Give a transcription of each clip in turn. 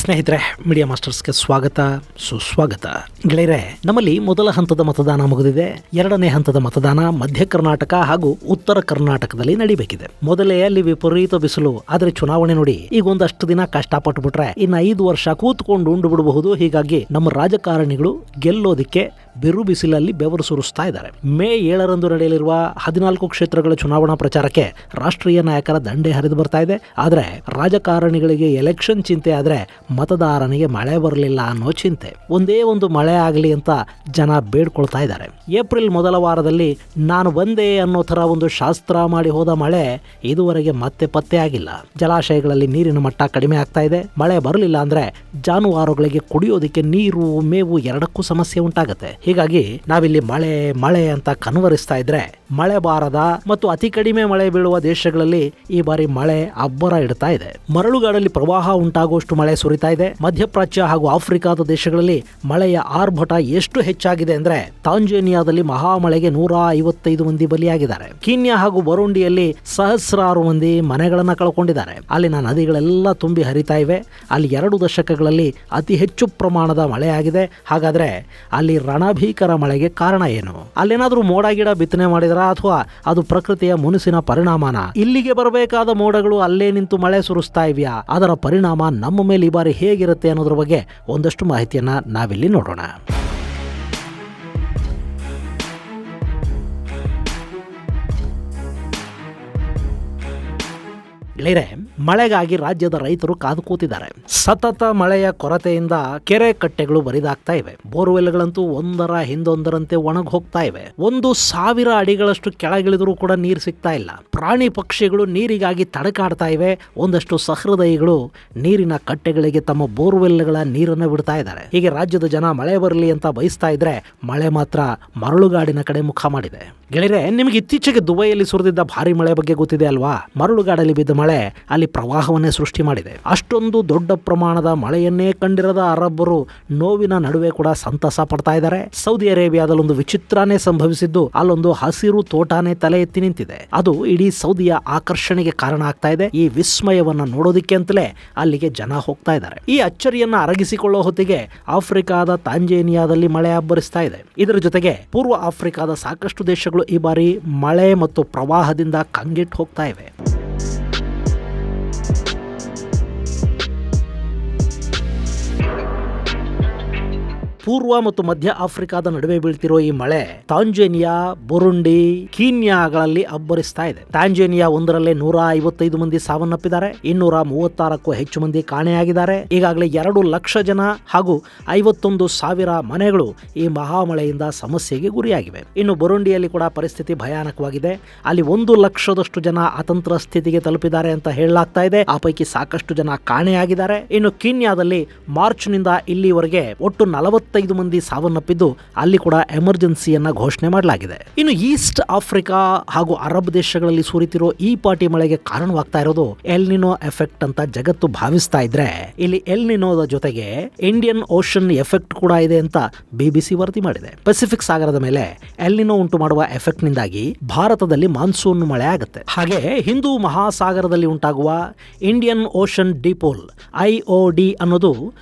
ಸ್ನೇಹಿತರೆ, ಮೀಡಿಯಾ ಮಾಸ್ಟರ್ಸ್ಗೆ ಸ್ವಾಗತ, ಸುಸ್ವಾಗತ. ಗೆಳೆಯರೆ, ನಮ್ಮಲ್ಲಿ ಮೊದಲ ಹಂತದ ಮತದಾನ ಮುಗಿದಿದೆ. ಎರಡನೇ ಹಂತದ ಮತದಾನ ಮಧ್ಯ ಕರ್ನಾಟಕ ಹಾಗೂ ಉತ್ತರ ಕರ್ನಾಟಕದಲ್ಲಿ ನಡೀಬೇಕಿದೆ. ಮೊದಲೇ ಅಲ್ಲಿ ವಿಪರೀತ ಬಿಸಿಲು, ಆದ್ರೆ ಚುನಾವಣೆ ನೋಡಿ ಈಗ ಒಂದಷ್ಟು ದಿನ ಕಷ್ಟಪಟ್ಟು ಬಿಟ್ರೆ ಇನ್ನು 5 ವರ್ಷ ಕೂತ್ಕೊಂಡು ಉಂಡು ಬಿಡಬಹುದು. ಹೀಗಾಗಿ ನಮ್ಮ ರಾಜಕಾರಣಿಗಳು ಗೆಲ್ಲೋದಿಕ್ಕೆ ಬಿರು ಬಿಸಿಲಲ್ಲಿ ಬೆವರು ಸುರಿಸ್ತಾ ಇದ್ದಾರೆ. ಮೇ 7ರಂದು ನಡೆಯಲಿರುವ 14 ಕ್ಷೇತ್ರಗಳ ಚುನಾವಣಾ ಪ್ರಚಾರಕ್ಕೆ ರಾಷ್ಟ್ರೀಯ ನಾಯಕರ ದಂಡೆ ಹರಿದು ಬರ್ತಾ ಇದೆ. ಆದ್ರೆ ರಾಜಕಾರಣಿಗಳಿಗೆ ಎಲೆಕ್ಷನ್ ಚಿಂತೆ ಆದ್ರೆ ಮತದಾರನಿಗೆ ಮಳೆ ಬರಲಿಲ್ಲ ಅನ್ನೋ ಚಿಂತೆ. ಒಂದೇ ಒಂದು ಮಳೆ ಆಗಲಿ ಅಂತ ಜನ ಬೇಡ್ಕೊಳ್ತಾ ಇದ್ದಾರೆ. ಏಪ್ರಿಲ್ ಮೊದಲ ವಾರದಲ್ಲಿ ನಾನು ಬಂದೆ ಅನ್ನೋ ತರ ಒಂದು ಶಾಸ್ತ್ರ ಮಾಡಿ ಹೋದ ಮಳೆ ಇದುವರೆಗೆ ಮತ್ತೆ ಪತ್ತೆ ಆಗಿಲ್ಲ. ಜಲಾಶಯಗಳಲ್ಲಿ ನೀರಿನ ಮಟ್ಟ ಕಡಿಮೆ ಆಗ್ತಾ ಇದೆ. ಮಳೆ ಬರಲಿಲ್ಲ ಅಂದ್ರೆ ಜಾನುವಾರುಗಳಿಗೆ ಕುಡಿಯೋದಕ್ಕೆ ನೀರು, ಮೇವು ಎರಡಕ್ಕೂ ಸಮಸ್ಯೆ ಉಂಟಾಗುತ್ತೆ. ಹೀಗಾಗಿ ನಾವಿಲ್ಲಿ ಮಳೆ ಮಳೆ ಅಂತ ಕನ್ವರಿಸ್ತಾ ಇದ್ರೆ ಮಳೆ ಬಾರದ ಮತ್ತು ಅತಿ ಕಡಿಮೆ ಮಳೆ ಬೀಳುವ ದೇಶಗಳಲ್ಲಿ ಈ ಬಾರಿ ಮಳೆ ಅಬ್ಬರ ಇಡ್ತಾ ಇದೆ. ಮರಳುಗಾಡಲ್ಲಿ ಪ್ರವಾಹ ಉಂಟಾಗುವಷ್ಟು ಮಳೆ ಸುರಿತಾ ಇದೆ. ಮಧ್ಯಪ್ರಾಚ್ಯ ಹಾಗೂ ಆಫ್ರಿಕಾದ ದೇಶಗಳಲ್ಲಿ ಮಳೆಯ ಆರ್ಭಟ ಎಷ್ಟು ಹೆಚ್ಚಾಗಿದೆ ಅಂದ್ರೆ ತಾಂಜೇನಿಯಾದಲ್ಲಿ ಮಹಾಮಳೆಗೆ 155 ಮಂದಿ ಬಲಿಯಾಗಿದ್ದಾರೆ. ಕೀನ್ಯಾ ಹಾಗೂ ಬರುಂಡಿಯಲ್ಲಿ ಸಹಸ್ರಾರು ಮಂದಿ ಮನೆಗಳನ್ನ ಕಳ್ಕೊಂಡಿದ್ದಾರೆ. ಅಲ್ಲಿನ ನದಿಗಳೆಲ್ಲ ತುಂಬಿ ಹರಿತಾ ಇವೆ. ಅಲ್ಲಿ 2 ದಶಕಗಳಲ್ಲಿ ಅತಿ ಹೆಚ್ಚು ಪ್ರಮಾಣದ ಮಳೆಯಾಗಿದೆ. ಹಾಗಾದ್ರೆ ಅಲ್ಲಿ ರಣಭೀಕರ ಮಳೆಗೆ ಕಾರಣ ಏನು? ಅಲ್ಲೇನಾದ್ರೂ ಮೋಡ ಗಿಡ ಬಿತ್ತನೆ ಮಾಡಿದ್ರ ಅಥವಾ ಅದು ಪ್ರಕೃತಿಯ ಮುನಿಸಿನ ಪರಿಣಾಮನ? ಇಲ್ಲಿಗೆ ಬರಬೇಕಾದ ಮೋಡಗಳು ಅಲ್ಲೇ ನಿಂತು ಮಳೆ ಸುರಿಸ್ತಾ ಇವ್ಯಾ? ಅದರ ಪರಿಣಾಮ ನಮ್ಮ ಮೇಲೆ ಈ ಬಾರಿ ಹೇಗಿರುತ್ತೆ ಅನ್ನೋದ್ರ ಬಗ್ಗೆ ಒಂದಷ್ಟು ಮಾಹಿತಿಯನ್ನ ನಾವಿಲ್ಲಿ ನೋಡೋಣ. ಗೆಳೆಯರೆ, ಮಳೆಗಾಗಿ ರಾಜ್ಯದ ರೈತರು ಕಾದು ಕೂತಿದ್ದಾರೆ. ಸತತ ಮಳೆಯ ಕೊರತೆಯಿಂದ ಕೆರೆ ಕಟ್ಟೆಗಳು ಬರಿದಾಗ್ತಾ ಇವೆ. ಬೋರ್ವೆಲ್ಗಳಂತೂ ಒಂದರ ಹಿಂದೊಂದರಂತೆ ಒಣಗಿ ಹೋಗ್ತಾ ಇವೆ. 1,000 ಅಡಿಗಳಷ್ಟು ಕೆಳಗಿಳಿದರೂ ಕೂಡ ನೀರು ಸಿಗ್ತಾ ಇಲ್ಲ. ಪ್ರಾಣಿ ಪಕ್ಷಿಗಳು ನೀರಿಗಾಗಿ ತಡಕಾಡ್ತಾ ಇವೆ. ಒಂದಷ್ಟು ಸಹೃದಯಿಗಳು ನೀರಿನ ಕಟ್ಟೆಗಳಿಗೆ ತಮ್ಮ ಬೋರ್ವೆಲ್ಗಳ ನೀರನ್ನು ಬಿಡ್ತಾ ಇದ್ದಾರೆ. ಹೀಗೆ ರಾಜ್ಯದ ಜನ ಮಳೆ ಬರಲಿ ಅಂತ ಬಯಸ್ತಾ ಇದ್ರೆ ಮಳೆ ಮಾತ್ರ ಮರಳುಗಾಡಿನ ಕಡೆ ಮುಖ ಮಾಡಿದೆ. ಗೆಳೆಯರೆ, ನಿಮಗೆ ಇತ್ತೀಚೆಗೆ ದುಬೈಯಲ್ಲಿ ಸುರಿದಿದ್ದ ಭಾರಿ ಮಳೆ ಬಗ್ಗೆ ಗೊತ್ತಿದೆ ಅಲ್ವಾ? ಮರಳುಗಾಡಲ್ಲಿ ಬಿದ್ದ ಮಳೆ ಅಲ್ಲಿ ಪ್ರವಾಹವನ್ನೇ ಸೃಷ್ಟಿ ಮಾಡಿದೆ. ಅಷ್ಟೊಂದು ದೊಡ್ಡ ಪ್ರಮಾಣದ ಮಳೆಯನ್ನೇ ಕಂಡಿರದ ಅರಬ್ಬರು ನೋವಿನ ನಡುವೆ ಕೂಡ ಸಂತಸ ಪಡ್ತಾ ಇದ್ದಾರೆ. ಸೌದಿ ಅರೇಬಿಯಾದಲ್ಲಿ ಒಂದು ವಿಚಿತ್ರನೇ ಸಂಭವಿಸಿದ್ದು, ಅಲ್ಲೊಂದು ಹಸಿರು ತೋಟನೇ ತಲೆ ಎತ್ತಿ ನಿಂತಿದೆ. ಅದು ಇಡೀ ಸೌದಿಯ ಆಕರ್ಷಣೆಗೆ ಕಾರಣ ಆಗ್ತಾ ಇದೆ. ಈ ವಿಸ್ಮಯವನ್ನ ನೋಡೋದಿಕ್ಕೆ ಅಂತಲೇ ಅಲ್ಲಿಗೆ ಜನ ಹೋಗ್ತಾ ಇದ್ದಾರೆ. ಈ ಅಚ್ಚರಿಯನ್ನ ಅರಗಿಸಿಕೊಳ್ಳೋ ಹೊತ್ತಿಗೆ ಆಫ್ರಿಕಾದ ತಾಂಜೇನಿಯಾದಲ್ಲಿ ಮಳೆ ಅಬ್ಬರಿಸ್ತಾ ಇದೆ. ಇದರ ಜೊತೆಗೆ ಪೂರ್ವ ಆಫ್ರಿಕಾದ ಸಾಕಷ್ಟು ದೇಶಗಳು ಈ ಬಾರಿ ಮಳೆ ಮತ್ತು ಪ್ರವಾಹದಿಂದ ಕಂಗೆಟ್ಟು ಹೋಗ್ತಾ ಇವೆ. ಪೂರ್ವ ಮತ್ತು ಮಧ್ಯ ಆಫ್ರಿಕಾದ ನಡುವೆ ಬೀಳ್ತಿರೋ ಈ ಮಳೆ ತಾಂಜೇನಿಯಾ, ಬುರುಂಡಿ, ಕೀನ್ಯಾಗಳಲ್ಲಿ ಅಬ್ಬರಿಸ್ತಾ ಇದೆ. ತಾಂಜೇನಿಯಾ ಒಂದರಲ್ಲೇ 155 ಮಂದಿ ಸಾವನ್ನಪ್ಪಿದ್ದಾರೆ. 236ಕ್ಕೂ ಹೆಚ್ಚು ಮಂದಿ ಕಾಣೆಯಾಗಿದ್ದಾರೆ. ಈಗಾಗಲೇ 2 ಲಕ್ಷ ಜನ ಹಾಗೂ 51,000 ಮನೆಗಳು ಈ ಮಹಾಮಳೆಯಿಂದ ಸಮಸ್ಯೆಗೆ ಗುರಿಯಾಗಿವೆ. ಇನ್ನು ಬುರುಂಡಿಯಲ್ಲಿ ಕೂಡ ಪರಿಸ್ಥಿತಿ ಭಯಾನಕವಾಗಿದೆ. ಅಲ್ಲಿ 1 ಲಕ್ಷದಷ್ಟು ಜನ ಅತಂತ್ರ ಸ್ಥಿತಿಗೆ ತಲುಪಿದ್ದಾರೆ ಅಂತ ಹೇಳಲಾಗ್ತಾ ಇದೆ. ಆ ಪೈಕಿ ಸಾಕಷ್ಟು ಜನ ಕಾಣೆಯಾಗಿದ್ದಾರೆ. ಇನ್ನು ಕೀನ್ಯಾದಲ್ಲಿ ಮಾರ್ಚ್ನಿಂದ ಇಲ್ಲಿವರೆಗೆ ಒಟ್ಟು 45 ಮಂದಿ ಸಾವನ್ನಪ್ಪಿದ್ದು ಅಲ್ಲಿ ಕೂಡ ಎಮರ್ಜೆನ್ಸಿಯನ್ನ ಘೋಷಣೆ ಮಾಡಲಾಗಿದೆ. ಇನ್ನು ಈಸ್ಟ್ ಆಫ್ರಿಕಾ ಹಾಗೂ ಅರಬ್ ದೇಶಗಳಲ್ಲಿ ಸುರಿತಿರೋ ಈ ಪಾಟಿ ಮಳೆಗೆ ಕಾರಣವಾಗ್ತಾ ಇರೋದು ಎಲ್ ನಿನೋ ಎಫೆಕ್ಟ್ ಅಂತ ಜಗತ್ತು ಭಾವಿಸ್ತಾ ಇದ್ರೆ, ಇಲ್ಲಿ ಎಲ್ ನಿನೋದ ಜೊತೆಗೆ ಇಂಡಿಯನ್ ಓಷನ್ ಎಫೆಕ್ಟ್ ಕೂಡ ಇದೆ ಅಂತ BBC ವರದಿ ಮಾಡಿದೆ. ಪೆಸಿಫಿಕ್ ಸಾಗರದ ಮೇಲೆ ಎಲ್ ನಿನೋ ಉಂಟು ಮಾಡುವ ಎಫೆಕ್ಟ್ ನಿಂದಾಗಿ ಭಾರತದಲ್ಲಿ ಮಾನ್ಸೂನ್ ಮಳೆ ಆಗುತ್ತೆ. ಹಾಗೆ ಹಿಂದೂ ಮಹಾಸಾಗರದಲ್ಲಿ ಉಂಟಾಗುವ ಇಂಡಿಯನ್ ಓಷನ್ ಡಿಪೋಲ್ IOD ಅನ್ನೋದು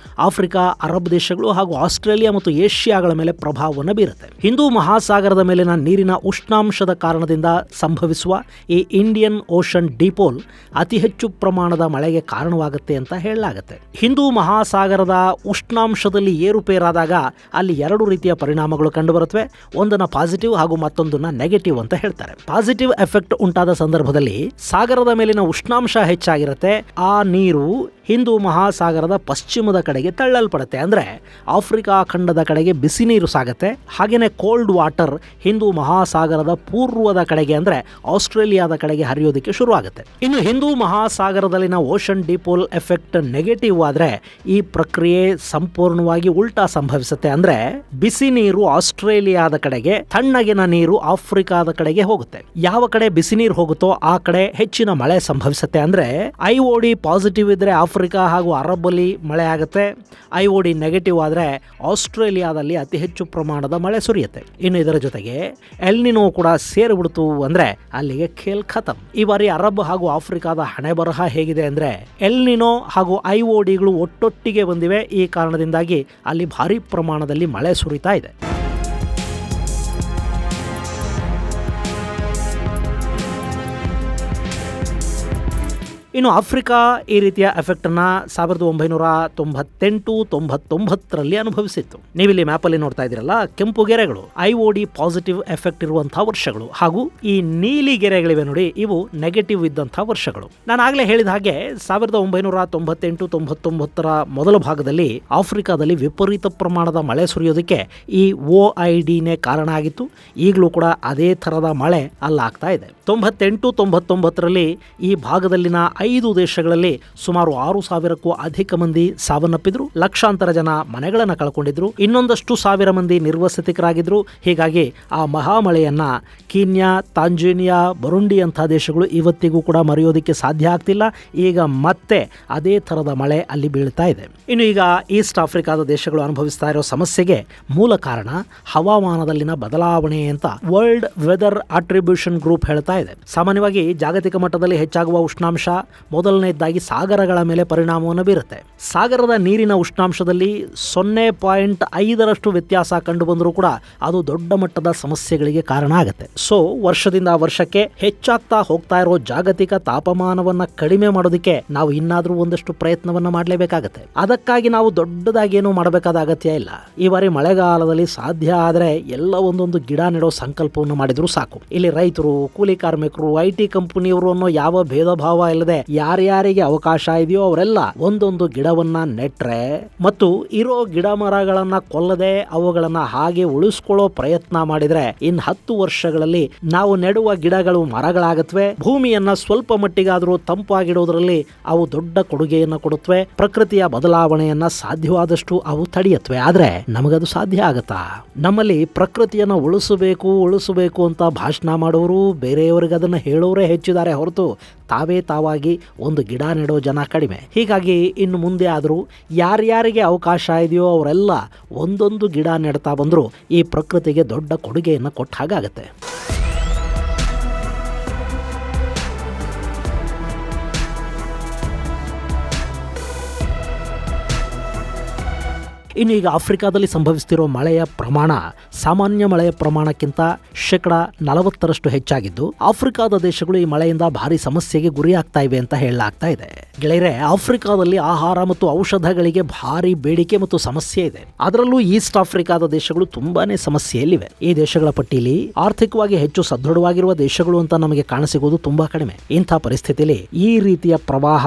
ಆಫ್ರಿಕಾ, ಅರಬ್ ದೇಶಗಳು ಹಾಗೂ ಆಸ್ಟ್ರೇಲಿಯಾ ಮತ್ತು ಏಷ್ಯಾಗಳ ಮೇಲೆ ಪ್ರಭಾವವನ್ನು ಬೀರುತ್ತೆ. ಹಿಂದೂ ಮಹಾಸಾಗರದ ಮೇಲಿನ ನೀರಿನ ಉಷ್ಣಾಂಶದ ಕಾರಣದಿಂದ ಸಂಭವಿಸುವ ಈ ಇಂಡಿಯನ್ ಓಷನ್ ಡಿಪೋಲ್ ಅತಿ ಹೆಚ್ಚು ಪ್ರಮಾಣದ ಮಳೆಗೆ ಕಾರಣವಾಗುತ್ತೆ ಅಂತ ಹೇಳಲಾಗುತ್ತೆ. ಹಿಂದೂ ಮಹಾಸಾಗರದ ಉಷ್ಣಾಂಶದಲ್ಲಿ ಏರುಪೇರಾದಾಗ ಅಲ್ಲಿ 2 ರೀತಿಯ ಪರಿಣಾಮಗಳು ಕಂಡುಬರುತ್ತವೆ. ಒಂದನ್ನ ಪಾಸಿಟಿವ್ ಹಾಗೂ ಮತ್ತೊಂದನ್ನ ನೆಗೆಟಿವ್ ಅಂತ ಹೇಳ್ತಾರೆ. ಪಾಸಿಟಿವ್ ಎಫೆಕ್ಟ್ ಉಂಟಾದ ಸಂದರ್ಭದಲ್ಲಿ ಸಾಗರದ ಮೇಲಿನ ಉಷ್ಣಾಂಶ ಹೆಚ್ಚಾಗಿರುತ್ತೆ. ಆ ನೀರು ಹಿಂದೂ ಮಹಾಸಾಗರದ ಪಶ್ಚಿಮದ ಕಡೆಗೆ ತಳ್ಳಲ್ಪಡುತ್ತೆ. ಅಂದ್ರೆ ಆಫ್ರಿಕಾ ಖಂಡದ ಕಡೆಗೆ ಬಿಸಿ ನೀರು ಸಾಗುತ್ತೆ. ಹಾಗೇನೆ ಕೋಲ್ಡ್ ವಾಟರ್ ಹಿಂದೂ ಮಹಾಸಾಗರದ ಪೂರ್ವದ ಕಡೆಗೆ ಅಂದ್ರೆ ಆಸ್ಟ್ರೇಲಿಯಾದ ಕಡೆಗೆ ಹರಿಯೋದಕ್ಕೆ ಶುರು ಆಗುತ್ತೆ. ಇನ್ನು Hindu ಮಹಾಸಾಗರದಲ್ಲಿನ ocean DePaul effect negative ಆದ್ರೆ ಈ ಪ್ರಕ್ರಿಯೆ ಸಂಪೂರ್ಣವಾಗಿ ಉಲ್ಟಾ ಸಂಭವಿಸುತ್ತೆ. ಅಂದ್ರೆ ಬಿಸಿ ನೀರು ಆಸ್ಟ್ರೇಲಿಯಾದ ಕಡೆಗೆ, ತಣ್ಣಗಿನ ನೀರು ಆಫ್ರಿಕಾದ ಕಡೆಗೆ ಹೋಗುತ್ತೆ. ಯಾವ ಕಡೆ ಬಿಸಿ ನೀರು ಹೋಗುತ್ತೋ ಆ ಕಡೆ ಹೆಚ್ಚಿನ ಮಳೆ ಸಂಭವಿಸುತ್ತೆ. ಅಂದ್ರೆ IOD ಪಾಸಿಟಿವ್ ಇದ್ರೆ ಆಫ್ರಿಕಾ ಹಾಗೂ ಅರಬ್ ಅಲ್ಲಿ ಮಳೆ ಆಗುತ್ತೆ. IOD ನೆಗೆಟಿವ್ ಆದರೆ ಆಸ್ಟ್ರೇಲಿಯಾದಲ್ಲಿ ಅತಿ ಹೆಚ್ಚು ಪ್ರಮಾಣದ ಮಳೆ ಸುರಿಯುತ್ತೆ. ಇನ್ನು ಇದರ ಜೊತೆಗೆ ಎಲ್ನಿನೋ ಕೂಡ ಸೇರಿಬಿಡ್ತು ಅಂದ್ರೆ ಅಲ್ಲಿಗೆ ಖೇಲ್ ಖತಮ್. ಈ ಬಾರಿ ಅರಬ್ ಹಾಗೂ ಆಫ್ರಿಕಾದ ಹಣೆ ಬರಹ ಹೇಗಿದೆ ಅಂದ್ರೆ ಎಲ್ನಿನೋ ಹಾಗೂ IODಗಳು ಒಟ್ಟೊಟ್ಟಿಗೆ ಬಂದಿವೆ. ಈ ಕಾರಣದಿಂದಾಗಿ ಅಲ್ಲಿ ಭಾರಿ ಪ್ರಮಾಣದಲ್ಲಿ ಮಳೆ ಸುರಿತಾ ಇದೆ. ಇನ್ನು ಆಫ್ರಿಕಾ ಈ ರೀತಿಯ ಎಫೆಕ್ಟನ್ನು 1998-99ರಲ್ಲಿ ಅನುಭವಿಸಿತ್ತು. ನೀವಿಲ್ಲಿ ಮ್ಯಾಪಲ್ಲಿ ನೋಡ್ತಾ ಇದ್ದೀರಲ್ಲ, ಕೆಂಪು ಗೆರೆಗಳು IOD ಪಾಸಿಟಿವ್ ಎಫೆಕ್ಟ್ ಇರುವಂತಹ ವರ್ಷಗಳು, ಹಾಗೂ ಈ ನೀಲಿ ಗೆರೆಗಳಿವೆ ನೋಡಿ, ಇವು ನೆಗೆಟಿವ್ ಇದ್ದಂತಹ ವರ್ಷಗಳು. ನಾನು ಆಗಲೇ ಹೇಳಿದ ಹಾಗೆ 1998-99ರ ಮೊದಲ ಭಾಗದಲ್ಲಿ ಆಫ್ರಿಕಾದಲ್ಲಿ ವಿಪರೀತ ಪ್ರಮಾಣದ ಮಳೆ ಸುರಿಯೋದಕ್ಕೆ ಈ OIDನೇ ಕಾರಣ ಆಗಿತ್ತು. ಈಗಲೂ ಕೂಡ ಅದೇ ಥರದ ಮಳೆ ಅಲ್ಲಾಗ್ತಾ ಇದೆ. 98-99ರಲ್ಲಿ ಈ ಭಾಗದಲ್ಲಿನ 5 ದೇಶಗಳಲ್ಲಿ ಸುಮಾರು 6,000ಕ್ಕೂ ಅಧಿಕ ಮಂದಿ ಸಾವನ್ನಪ್ಪಿದ್ರು. ಲಕ್ಷಾಂತರ ಜನ ಮನೆಗಳನ್ನು ಕಳ್ಕೊಂಡಿದ್ರು. ಇನ್ನೊಂದಷ್ಟು ಸಾವಿರ ಮಂದಿ ನಿರ್ವಸತಿಕರಾಗಿದ್ರು. ಹೀಗಾಗಿ ಆ ಮಹಾಮಳೆಯನ್ನ ಕೀನ್ಯಾ, ತಾಂಜೇನಿಯಾ, ಬರುಂಡಿ ಅಂಥ ದೇಶಗಳು ಇವತ್ತಿಗೂ ಕೂಡ ಮರೆಯೋದಕ್ಕೆ ಸಾಧ್ಯ ಆಗ್ತಿಲ್ಲ. ಈಗ ಮತ್ತೆ ಅದೇ ಥರದ ಮಳೆ ಅಲ್ಲಿ ಬೀಳ್ತಾ ಇದೆ. ಇನ್ನು ಈಗ ಈಸ್ಟ್ ಆಫ್ರಿಕಾದ ದೇಶಗಳು ಅನುಭವಿಸ್ತಾ ಇರೋ ಸಮಸ್ಯೆಗೆ ಮೂಲ ಕಾರಣ ಹವಾಮಾನದಲ್ಲಿನ ಬದಲಾವಣೆ ಅಂತ ವರ್ಲ್ಡ್ ವೆದರ್ ಅಟ್ರಿಬ್ಯೂಷನ್ ಗ್ರೂಪ್ ಹೇಳ್ತಾ ಇದೆ. ಸಾಮಾನ್ಯವಾಗಿ ಜಾಗತಿಕ ಮಟ್ಟದಲ್ಲಿ ಹೆಚ್ಚಾಗುವ ಉಷ್ಣಾಂಶ ಮೊದಲನೇದಾಗಿ ಸಾಗರಗಳ ಮೇಲೆ ಪರಿಣಾಮವನ್ನು ಬೀರುತ್ತೆ. ಸಾಗರದ ನೀರಿನ ಉಷ್ಣಾಂಶದಲ್ಲಿ 0.5ರಷ್ಟು ವ್ಯತ್ಯಾಸ ಕಂಡು ಬಂದರೂ ಕೂಡ ಅದು ದೊಡ್ಡ ಮಟ್ಟದ ಸಮಸ್ಯೆಗಳಿಗೆ ಕಾರಣ ಆಗುತ್ತೆ. ಸೊ ವರ್ಷದಿಂದ ವರ್ಷಕ್ಕೆ ಹೆಚ್ಚಾಗ್ತಾ ಹೋಗ್ತಾ ಇರೋ ಜಾಗತಿಕ ತಾಪಮಾನವನ್ನ ಕಡಿಮೆ ಮಾಡೋದಕ್ಕೆ ನಾವು ಇನ್ನಾದ್ರೂ ಒಂದಷ್ಟು ಪ್ರಯತ್ನವನ್ನ ಮಾಡಲೇಬೇಕಾಗತ್ತೆ. ಅದಕ್ಕಾಗಿ ನಾವು ದೊಡ್ಡದಾಗಿ ಏನು ಮಾಡಬೇಕಾದ ಅಗತ್ಯ ಇಲ್ಲ. ಈ ಬಾರಿ ಮಳೆಗಾಲದಲ್ಲಿ ಸಾಧ್ಯ ಆದರೆ ಎಲ್ಲ ಒಂದೊಂದು ಗಿಡ ನೆಡೋ ಸಂಕಲ್ಪವನ್ನು ಮಾಡಿದ್ರು ಸಾಕು. ಇಲ್ಲಿ ರೈತರು, ಕೂಲಿ ಕಾರ್ಮಿಕರು, IT ಕಂಪನಿಯವರು ಅನ್ನೋ ಯಾವ ಭೇದ ಭಾವ ಇಲ್ಲದೆ ಯಾರ್ಯಾರಿಗೆ ಅವಕಾಶ ಇದೆಯೋ ಅವರೆಲ್ಲ ಒಂದೊಂದು ಗಿಡವನ್ನ ನೆಟ್ರೆ ಮತ್ತು ಇರೋ ಗಿಡ ಮರಗಳನ್ನ ಕೊಲ್ಲದೆ ಅವುಗಳನ್ನ ಹಾಗೆ ಉಳಿಸ್ಕೊಳ್ಳೋ ಪ್ರಯತ್ನ ಮಾಡಿದ್ರೆ ಇನ್ನು 10 ವರ್ಷಗಳಲ್ಲಿ ನಾವು ನೆಡುವ ಗಿಡಗಳು ಮರಗಳಾಗತ್ವೆ. ಭೂಮಿಯನ್ನ ಸ್ವಲ್ಪ ಮಟ್ಟಿಗಾದರೂ ತಂಪಾಗಿಡೋದ್ರಲ್ಲಿ ಅವು ದೊಡ್ಡ ಕೊಡುಗೆಯನ್ನ ಕೊಡುತ್ತವೆ. ಪ್ರಕೃತಿಯ ಬದಲಾವಣೆಯನ್ನ ಸಾಧ್ಯವಾದಷ್ಟು ಅವು ತಡೆಯತ್ವೆ. ಆದ್ರೆ ನಮಗದು ಸಾಧ್ಯ ಆಗತ್ತಾ? ನಮ್ಮಲ್ಲಿ ಪ್ರಕೃತಿಯನ್ನ ಉಳಿಸಬೇಕು ಅಂತ ಭಾಷಣ ಮಾಡೋರು, ಬೇರೆಯವರಿಗೆ ಅದನ್ನ ಹೇಳೋರೇ ಹೆಚ್ಚಿದ್ದಾರೆ ಹೊರತು ತಾವೇ ತಾವಾಗಿ ಒಂದು ಗಿಡ ನೆಡೋ ಜನ ಕಡಿಮೆ. ಹೀಗಾಗಿ ಇನ್ನು ಮುಂದೆ ಆದರೂ ಯಾರ್ಯಾರಿಗೆ ಅವಕಾಶ ಇದೆಯೋ ಅವರೆಲ್ಲ ಒಂದೊಂದು ಗಿಡ ನೆಡ್ತಾ ಬಂದರೂ ಈ ಪ್ರಕೃತಿಗೆ ದೊಡ್ಡ ಕೊಡುಗೆಯನ್ನು ಕೊಟ್ಟ ಹಾಗಾಗತ್ತೆ. ಇನ್ನು ಈಗ ಆಫ್ರಿಕಾದಲ್ಲಿ ಸಂಭವಿಸ್ತಿರೋ ಮಳೆಯ ಪ್ರಮಾಣ ಸಾಮಾನ್ಯ ಮಳೆಯ ಪ್ರಮಾಣಕ್ಕಿಂತ 40% ಹೆಚ್ಚಾಗಿದ್ದು, ಆಫ್ರಿಕಾದ ದೇಶಗಳು ಈ ಮಳೆಯಿಂದ ಭಾರಿ ಸಮಸ್ಯೆಗೆ ಗುರಿಯಾಗ್ತಾ ಇವೆ ಅಂತ ಹೇಳಲಾಗ್ತಾ ಇದೆ. ಗೆಳೆಯರೆ, ಆಫ್ರಿಕಾದಲ್ಲಿ ಆಹಾರ ಮತ್ತು ಔಷಧಗಳಿಗೆ ಭಾರಿ ಬೇಡಿಕೆ ಮತ್ತು ಸಮಸ್ಯೆ ಇದೆ. ಅದರಲ್ಲೂ ಈಸ್ಟ್ ಆಫ್ರಿಕಾದ ದೇಶಗಳು ತುಂಬಾನೇ ಸಮಸ್ಯೆಯಲ್ಲಿವೆ. ಈ ದೇಶಗಳ ಪಟ್ಟಿಯಲ್ಲಿ ಆರ್ಥಿಕವಾಗಿ ಹೆಚ್ಚು ಸದೃಢವಾಗಿರುವ ದೇಶಗಳು ಅಂತ ನಮಗೆ ಕಾಣಸಿಗೋದು ತುಂಬಾ ಕಡಿಮೆ. ಇಂಥ ಪರಿಸ್ಥಿತಿಯಲ್ಲಿ ಈ ರೀತಿಯ ಪ್ರವಾಹ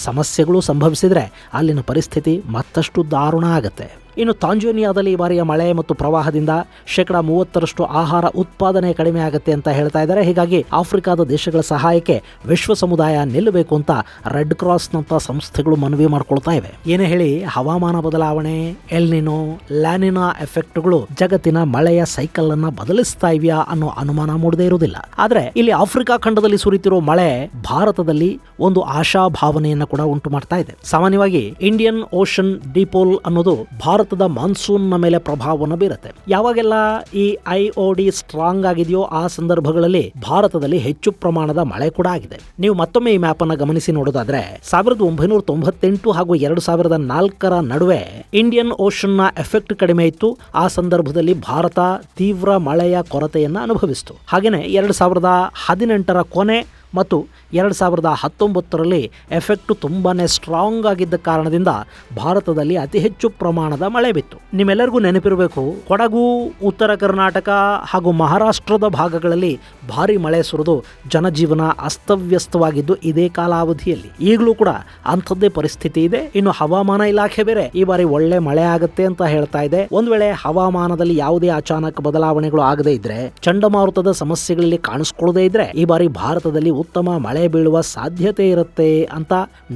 ಸಮಸ್ಯೆಗಳು ಸಂಭವಿಸಿದ್ರೆ ಅಲ್ಲಿನ ಪರಿಸ್ಥಿತಿ ಮತ್ತಷ್ಟು ದಾರುಣ ಆಗುತ್ತೆ. ಇನ್ನು ತಾಂಜೇನಿಯಾದಲ್ಲಿ ಈ ಬಾರಿಯ ಮಳೆ ಮತ್ತು ಪ್ರವಾಹದಿಂದ 30% ಆಹಾರ ಉತ್ಪಾದನೆ ಕಡಿಮೆ ಆಗುತ್ತೆ ಅಂತ ಹೇಳ್ತಾ ಇದ್ದಾರೆ. ಹೀಗಾಗಿ ಆಫ್ರಿಕಾದ ದೇಶಗಳ ಸಹಾಯಕ್ಕೆ ವಿಶ್ವ ಸಮುದಾಯ ನಿಲ್ಲಬೇಕು ಅಂತ ರೆಡ್ ಕ್ರಾಸ್ನಂತ ಸಂಸ್ಥೆಗಳು ಮನವಿ ಮಾಡ್ಕೊಳ್ತಾ ಇವೆ. ಏನೇ ಹೇಳಿ, ಹವಾಮಾನ ಬದಲಾವಣೆ, ಎಲ್ನಿನೋ, ಲ್ಯಾನಿನಾ ಎಫೆಕ್ಟ್ಗಳು ಜಗತ್ತಿನ ಮಳೆಯ ಸೈಕಲ್ ಅನ್ನ ಬದಲಿಸ್ತಾ ಇವ್ಯಾ ಅನ್ನೋ ಅನುಮಾನ ಮೂಡದೇ ಇರುವುದಿಲ್ಲ. ಆದ್ರೆ ಇಲ್ಲಿ ಆಫ್ರಿಕಾ ಖಂಡದಲ್ಲಿ ಸುರಿತಿರೋ ಮಳೆ ಭಾರತದಲ್ಲಿ ಒಂದು ಆಶಾ ಭಾವನೆಯನ್ನ ಕೂಡ ಉಂಟು ಮಾಡ್ತಾ ಇದೆ. ಸಾಮಾನ್ಯವಾಗಿ ಇಂಡಿಯನ್ ಓಷನ್ ಡಿಪೋಲ್ ಅನ್ನೋದು ಭಾರತದ ಮಾನ್ಸೂನ್ ನ ಮೇಲೆ ಪ್ರಭಾವವನ್ನು ಬೀರುತ್ತೆ. ಯಾವಾಗೆಲ್ಲ ಈ IOD ಸ್ಟ್ರಾಂಗ್ ಆಗಿದೆಯೋ ಆ ಸಂದರ್ಭಗಳಲ್ಲಿ ಭಾರತದಲ್ಲಿ ಹೆಚ್ಚು ಪ್ರಮಾಣದ ಮಳೆ ಕೂಡ ಆಗಿದೆ. ನೀವು ಮತ್ತೊಮ್ಮೆ ಈ ಮ್ಯಾಪ್ ಅನ್ನು ಗಮನಿಸಿ ನೋಡೋದಾದ್ರೆ 1998 ಹಾಗೂ 2004ರ ನಡುವೆ ಇಂಡಿಯನ್ ಓಷನ್ ನ ಎಫೆಕ್ಟ್ ಕಡಿಮೆ ಇತ್ತು. ಆ ಸಂದರ್ಭದಲ್ಲಿ ಭಾರತ ತೀವ್ರ ಮಳೆಯ ಕೊರತೆಯನ್ನ ಅನುಭವಿಸಿತು. ಹಾಗೇನೆ 2018ರ ಕೊನೆ ಮತ್ತು 2019ರಲ್ಲಿ ಎಫೆಕ್ಟ್ ತುಂಬಾನೇ ಸ್ಟ್ರಾಂಗ್ ಆಗಿದ್ದ ಕಾರಣದಿಂದ ಭಾರತದಲ್ಲಿ ಅತಿ ಹೆಚ್ಚು ಪ್ರಮಾಣದ ಮಳೆ ಬಿತ್ತು. ನಿಮ್ಮೆಲ್ಲರಿಗೂ ನೆನಪಿರಬೇಕು, ಕೊಡಗು, ಉತ್ತರ ಕರ್ನಾಟಕ ಹಾಗೂ ಮಹಾರಾಷ್ಟ್ರದ ಭಾಗಗಳಲ್ಲಿ ಭಾರಿ ಮಳೆ ಸುರಿದು ಜನಜೀವನ ಅಸ್ತವ್ಯಸ್ತವಾಗಿದ್ದು ಇದೇ ಕಾಲಾವಧಿಯಲ್ಲಿ. ಈಗಲೂ ಕೂಡ ಅಂಥದ್ದೇ ಪರಿಸ್ಥಿತಿ ಇದೆ. ಇನ್ನು ಹವಾಮಾನ ಇಲಾಖೆ ಬೇರೆ ಈ ಬಾರಿ ಒಳ್ಳೆ ಮಳೆ ಆಗುತ್ತೆ ಅಂತ ಹೇಳ್ತಾ ಇದೆ. ಒಂದ್ ವೇಳೆ ಹವಾಮಾನದಲ್ಲಿ ಯಾವುದೇ ಅಚಾನಕ್ ಬದಲಾವಣೆಗಳು ಆಗದೇ ಇದ್ರೆ, ಚಂಡಮಾರುತದ ಸಮಸ್ಯೆಗಳಲ್ಲಿ ಕಾಣಿಸ್ಕೊಳ್ಳದೇ ಇದ್ರೆ ಈ ಬಾರಿ ಭಾರತದಲ್ಲಿ ಉತ್ತಮ ಮಳೆ ಮಳೆ ಬೀಳುವ ಸಾಧ್ಯತೆ ಇರುತ್ತೆ ಅಂತ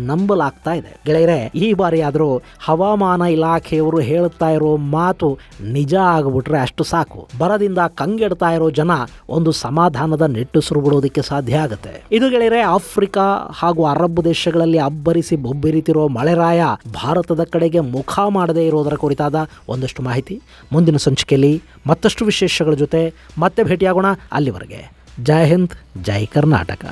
ನಂಬಲಾಗ್ತಾ ಇದೆ. ಗೆಳೆಯರೆ, ಈ ಬಾರಿ ಆದರೂ ಹವಾಮಾನ ಇಲಾಖೆಯವರು ಹೇಳುತ್ತಾ ಇರೋ ಮಾತು ನಿಜ ಆಗ್ಬಿಟ್ರೆ ಅಷ್ಟು ಸಾಕು. ಬರದಿಂದ ಕಂಗೆಡ್ತಾ ಇರೋ ಜನ ಒಂದು ಸಮಾಧಾನದ ನಿಟ್ಟುಸಿರು ಬಿಡೋದಕ್ಕೆ ಸಾಧ್ಯ ಆಗುತ್ತೆ. ಇದು ಗೆಳೆಯರೆ, ಆಫ್ರಿಕಾ ಹಾಗೂ ಅರಬ್ ದೇಶಗಳಲ್ಲಿ ಅಬ್ಬರಿಸಿ ಬೊಬ್ಬಿರಿತಿರೋ ಮಳೆರಾಯ ಭಾರತದ ಕಡೆಗೆ ಮುಖ ಮಾಡದೇ ಇರೋದರ ಕುರಿತಾದ ಒಂದಷ್ಟು ಮಾಹಿತಿ ಮುಂದಿನ ಸಂಚಿಕೆಯಲ್ಲಿ ಮತ್ತಷ್ಟು ವಿಶೇಷಗಳ ಜೊತೆ ಮತ್ತೆ ಭೇಟಿಯಾಗೋಣ. ಅಲ್ಲಿವರೆಗೆ ಜೈ ಹಿಂದ್, ಜೈ ಕರ್ನಾಟಕ.